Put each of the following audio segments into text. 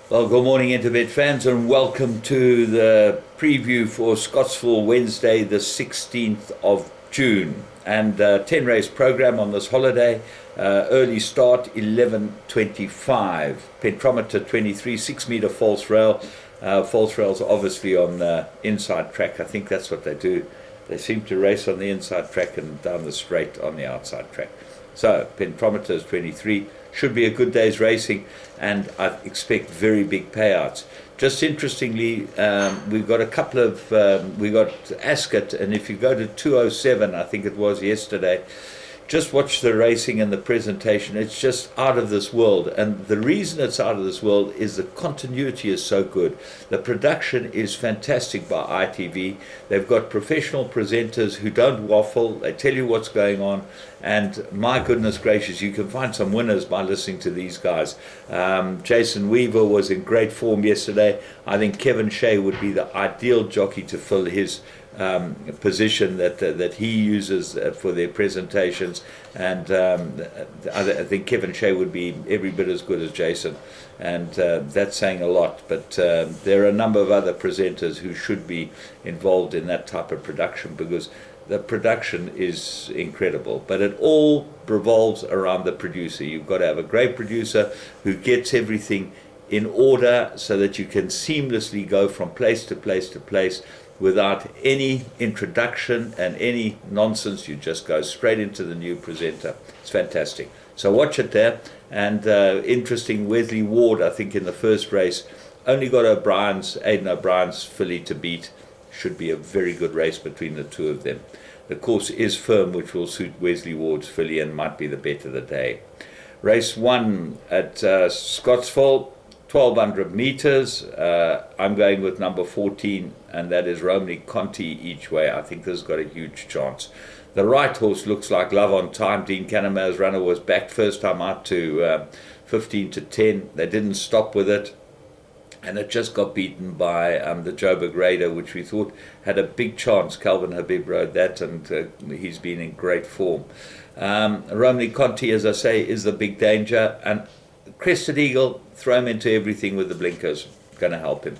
Well, good morning, Interbet fans, and welcome to the preview for Scottsville Wednesday, the 16th of June. And 10 race program on this holiday. Early start 11:25. Pentrometer 23, 6-meter false rail. False rails obviously on the inside track. I think that's what they do. They seem to race on the inside track and down the straight on the outside track. So, pentrometer is 23. Should be a good day's racing, and I expect very big payouts. Just interestingly, we've got a couple of, we got Ascot, and if you go to 207, I think it was yesterday, just watch the racing and the presentation. It's just out of this world. And the reason it's out of this world is the continuity is so good. The production is fantastic by ITV. They've got professional presenters who don't waffle. They tell you what's going on. And my goodness gracious, you can find some winners by listening to these guys. Jason Weaver was in great form yesterday. I think Kevin Shea would be the ideal jockey to fill his position that he uses for their presentations, and I think Kevin Shea would be every bit as good as Jason, and that's saying a lot. But there are a number of other presenters who should be involved in that type of production, because the production is incredible. But it all revolves around the producer. You've got to have a great producer who gets everything in order so that you can seamlessly go from place to place to place without any introduction and any nonsense. You just go straight into the new presenter. It's fantastic. So watch it there. And interesting, Wesley Ward, I think in the first race, only got Aidan O'Brien's filly to beat. Should be a very good race between the two of them. The course is firm, which will suit Wesley Ward's filly and might be the bet of the day. Race 1 at Scottsville. 1200 meters. I'm going with number 14, and that is Romney Conti each way. I think this has got a huge chance. The right horse looks like Love on Time. Dean Canamer's runner was back first time out to 15 to 10. They didn't stop with it, and it just got beaten by the Joburg Raider, which we thought had a big chance. Calvin Habib rode that, and he's been in great form. Romney Conti, as I say, is the big danger, and Crested Eagle, throw him into everything with the blinkers, going to help him.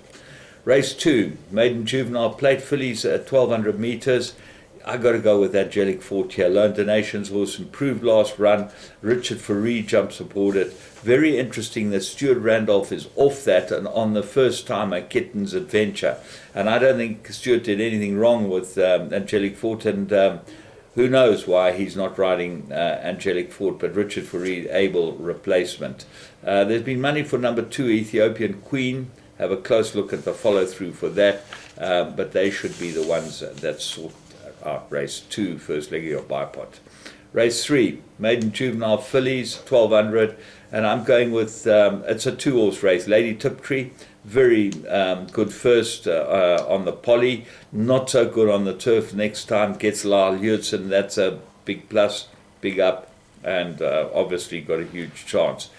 Race 2, Maiden Juvenile Plate fillies at 1200 meters. I got to go with Angelic Fort here. Lone Donations horse, improved last run. Richard Faree jumps aboard it. Very interesting that Stuart Randolph is off that and on the first time at Kitten's Adventure. And I don't think Stuart did anything wrong with Angelic Fort, and who knows why he's not riding Angelic Fort, but Richard Faree, able replacement. There's been money for number 2, Ethiopian Queen. Have a close look at the follow-through for that, but they should be the ones that sort out race 2, first leg of your bipod. Race 3, Maiden Juvenile Fillies, 1200, and I'm going with, it's a 2-horse race. Lady Tiptree, very good first on the poly, not so good on the turf next time. Gets Lyle Hewitson, that's a big plus, big up, and obviously got a huge chance.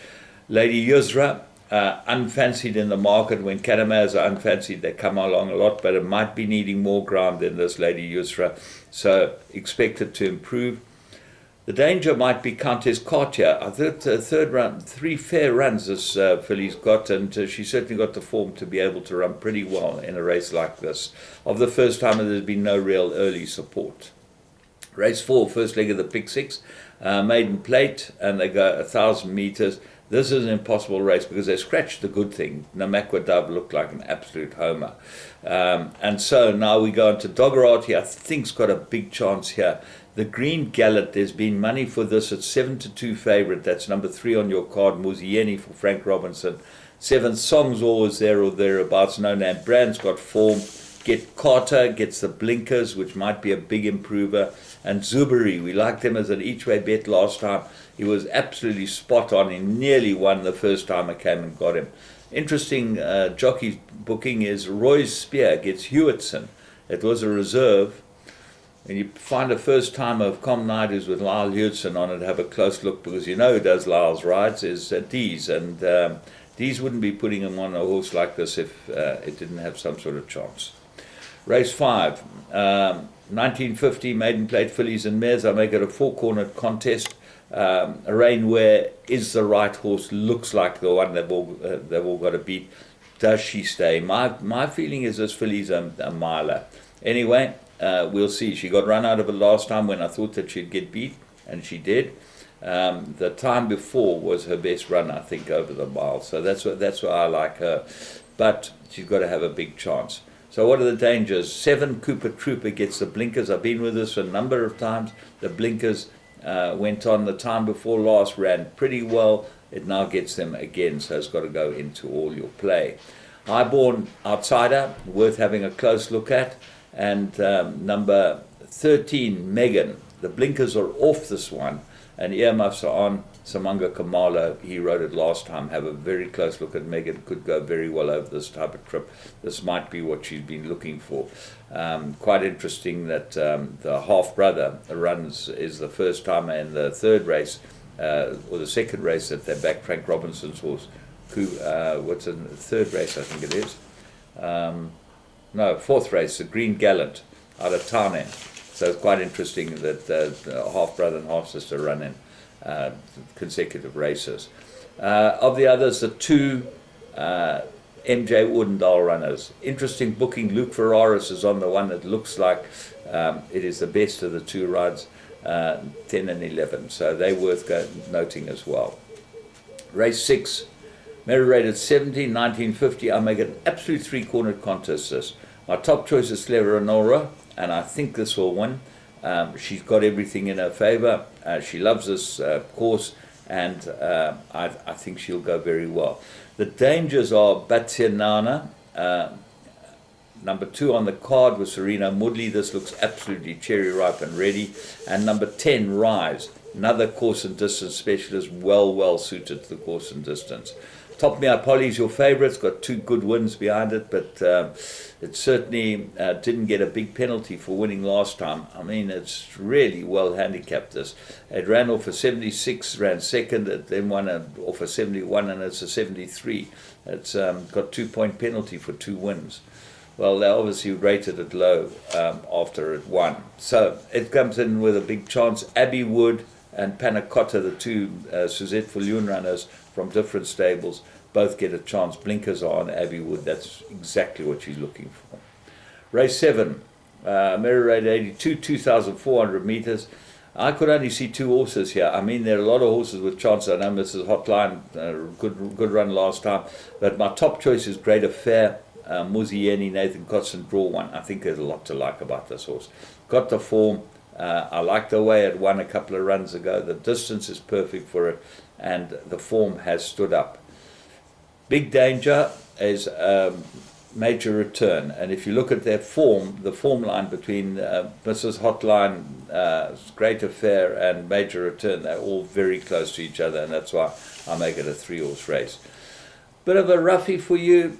Lady Yusra, unfancied in the market. When Canamas are unfancied, they come along a lot, but it might be needing more ground than this Lady Yusra, so expect it to improve. The danger might be Countess Cartier. I thought third run, 3 fair runs this filly's got, and she certainly got the form to be able to run pretty well in a race like this. Of the first time, there's been no real early support. Race 4, first leg of the Pick 6, Maiden Plate, and they go 1,000 meters. This is an impossible race because they scratched the good thing. Namakwa Dove looked like an absolute homer. And so now we go on to Doggerati. I think's got a big chance here. The Green Gallet, there's been money for this. It's 7-2 favorite. That's number 3 on your card. Muzieni for Frank Robinson. 7th Song's always there or thereabouts. No Name Brand's got form. Get Carter, gets the blinkers, which might be a big improver. And Zuberi, we liked him as an each-way bet last time. He was absolutely spot on. He nearly won the first time I came and got him. Interesting jockey booking is Roy's Spear gets Hewitson. It was a reserve. And you find a first time of Com Naidu's with Lyle Hewitson on it, have a close look, because you know who does Lyle's rides is Dees. And Dees wouldn't be putting him on a horse like this if it didn't have some sort of chance. Race 5, 1950 Maiden Plate fillies and mares. I make it a 4-cornered contest. Rainwear is the right horse, looks like the one they've all got to beat. Does she stay? My feeling is this filly's a miler. Anyway, we'll see. She got run out of it last time when I thought that she'd get beat, and she did. The time before was her best run, I think, over the mile. So that's why I like her. But she's got to have a big chance. So what are the dangers? 7, Cooper Trooper gets the blinkers. I've been with this a number of times. The blinkers went on the time before last, ran pretty well. It now gets them again, so it's got to go into all your play. Highborn Outsider, worth having a close look at. And number 13, Megan. The blinkers are off this one, and earmuffs are on. Samanga Kamalo, he rode it last time. Have a very close look at Megan. Could go very well over this type of trip. This might be what she's been looking for. Quite interesting that the half-brother is the first time in the third race, or the second race that they backed Frank Robinson's horse. What's in the third race, I think it is. No, fourth race, the Green Gallant out of Tane. So it's quite interesting that half-brother and half-sister run in consecutive races. Of the others, the 2 MJ Ordendale runners. Interesting booking. Luke Ferraris is on the one that looks like it is the best of the 2 rides, 10 and 11. So they're worth noting as well. Race 6, Mary rated 17, 1950. I make an absolute 3-cornered contest this. My top choice is Clever Honora, and I think this will win. She's got everything in her favor. She loves this course, and I think she'll go very well. The dangers are Batsianana, number 2 on the card with Serena Moodley. This looks absolutely cherry ripe and ready. And number 10, Rise, another course and distance specialist, well suited to the course and distance. Top Me Up Holly's your favourite. It's got 2 good wins behind it, but it certainly didn't get a big penalty for winning last time. I mean, it's really well handicapped this. It ran off a 76, ran second, it then won off a 71, and it's a 73. It's got 2-point penalty for 2 wins. Well, they obviously rated it low after it won. So it comes in with a big chance. Abbey Wood and Panacotta, the 2 Suzette Fouillon runners from different stables, both get a chance. Blinkers are on Abbey Wood. That's exactly what she's looking for. Race 7, Mary rated 82, 2,400 meters. I could only see 2 horses here. I mean, there are a lot of horses with chances. I know Mrs. Hotline, good run last time. But my top choice is Great Affair, Muzieni, Nathan Cotson, draw 1. I think there's a lot to like about this horse. Got the form. I like the way it won a couple of runs ago. The distance is perfect for it, and the form has stood up. Big danger is Major Return, and if you look at their form, the form line between Mrs. Hotline, Great Affair, and Major Return, they're all very close to each other, and that's why I make it a 3-horse race. Bit of a roughie for you,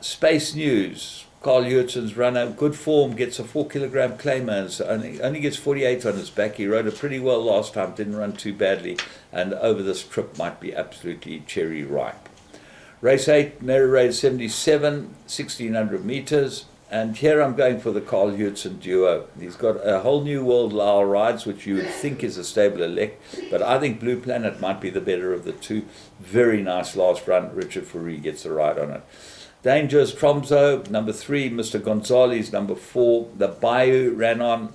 Space News. Carl Hurtson's runner, good form, gets a 4-kilogram claimer, and only gets 48 on his back. He rode it pretty well last time, didn't run too badly, and over this trip might be absolutely cherry ripe. Race 8, Mary rated 77, 1,600 meters, and here I'm going for the Carl Hurtson duo. He's got a whole new world Lyle rides, which you would think is a stable elect, but I think Blue Planet might be the better of the 2. Very nice last run. Richard Fourie gets a ride on it. Dangers, Tromso, number 3, Mr. Gonzalez, number 4. The Bayou ran on.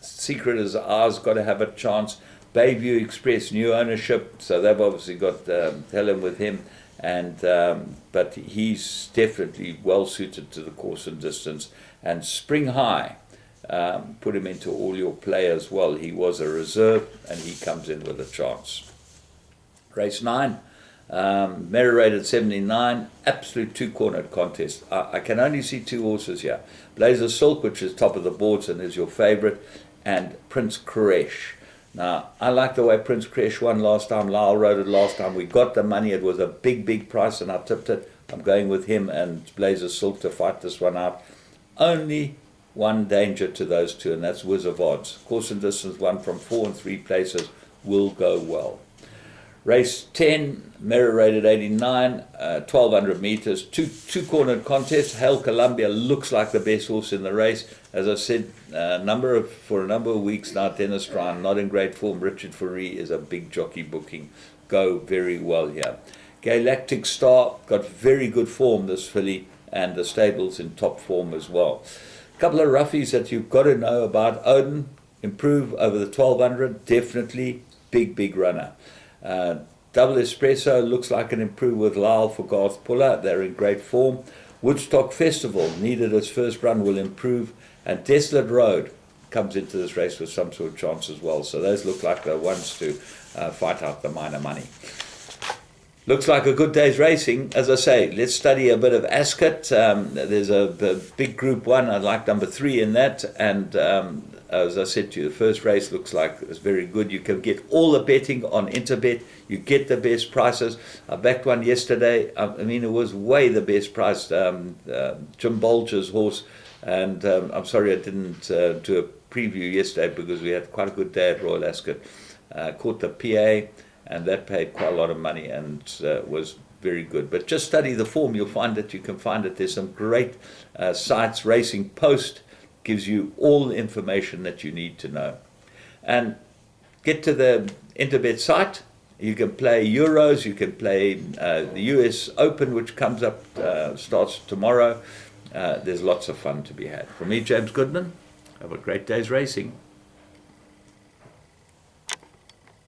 Secret as Ours, got to have a chance. Bayview Express, new ownership, so they've obviously got Helen with him. But he's definitely well suited to the course and distance. And Spring High, put him into all your play as well. He was a reserve, and he comes in with a chance. Race 9. Mary rated 79, absolute 2-cornered contest. I can only see 2 horses here. Blazer Silk, which is top of the boards and is your favourite, and Prince Kresh. Now, I like the way Prince Kresh won last time. Lyle rode it last time. We got the money. It was a big price, and I tipped it. I'm going with him and Blazer Silk to fight this one out. Only one danger to those 2, and that's Wiz of Odds. Course and distance, one from 4 and 3 places will go well. Race 10, Merit rated 89, 1200 meters, two cornered contest. Hail Columbia looks like the best horse in the race. As I said, for a number of weeks now, Dennis Ryan not in great form. Richard Fourie is a big jockey booking. Go very well here. Galactic Star got very good form, this filly, and the stable's in top form as well. A couple of roughies that you've got to know about. Odin, improve over the 1200, definitely big runner. Double Espresso looks like an improve with Lyle for Garth Puller. They're in great form. Woodstock Festival needed its first run, will improve. And Desolate Road comes into this race with some sort of chance as well. So those look like the ones to fight out the minor money. Looks like a good day's racing. As I say, let's study a bit of Ascot. There's a big Group 1. I like number 3 in that. And as I said to you, the first race looks like it's very good. You can get all the betting on Interbet. You get the best prices. I backed one yesterday. I mean, it was way the best price. Jim Bolger's horse. And I'm sorry I didn't do a preview yesterday because we had quite a good day at Royal Ascot. Caught the PA. And that paid quite a lot of money and was very good. But just study the form. You'll find that you can find it. There's some great sites. Racing Post gives you all the information that you need to know. And get to the Interbet site. You can play Euros. You can play the US Open, which comes up, starts tomorrow. There's lots of fun to be had. From me, James Goodman, have a great day's racing.